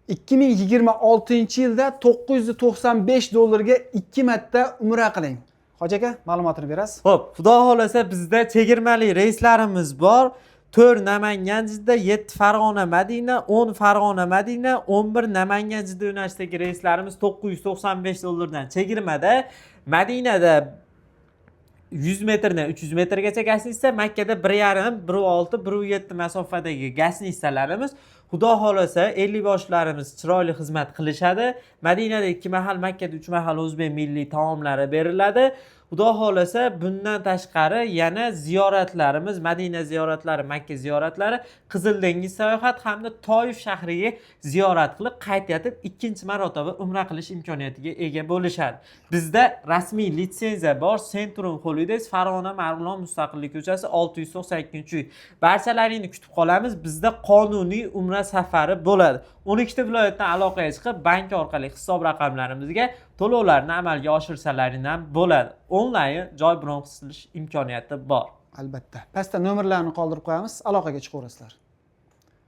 2026-yilda $995 ga 2 marta umra qiling. Hoji aka, ma'lumotini berasiz? Xo'p, xudo xolasa bizda chegirmali reyslarimiz bor. 4 Namangan Jidda, 7 Farg'ona Madina, 10 Farg'ona Madina, 11 Namangan Jidda yo'nalishidagi reyslarimiz $995 dan chegirmada. Madinada 100 metrdan 300 metrgacha gasnitsa, Makkada 1,5, 1,6, 1,7 masofadagi gasnitsalarimiz. Xudo xolasa 50 boshlarimiz chiroyli xizmat qilishadi. Madinada 2 mahal, Makkada 3 mahal o'zbek milliy taomlari beriladi. Xudo xolasa bundan tashqari yana ziyoratlarimiz, Madina ziyoratlari, Makka ziyoratlari, Qizil dengiz sayohat hamda Toyif shahriga ziyorat qilib qaytib ikkinchi marotaba umra qilish imkoniyatiga ega bo'lishadi. Bizda rasmiy litsenziya bor. Centrum Holidays, Farg'ona Marg'ilon Mustaqillik ko'chasi 692-uy. Barchalaringizni kutib qolamiz. Bizda qonuniy umra safari bo'ladi. 12 ta viloyatdan aloqaga chiqib, bank orqali hisob raqamlarimizga to'lovlarni amalga oshirsalaringiz ham bo'ladi. Onlayn joy bron qilish imkoniyati bor. Albatta. Pastda nomerlarni qoldirib qo'yamiz, aloqaga chiqaverasizlar.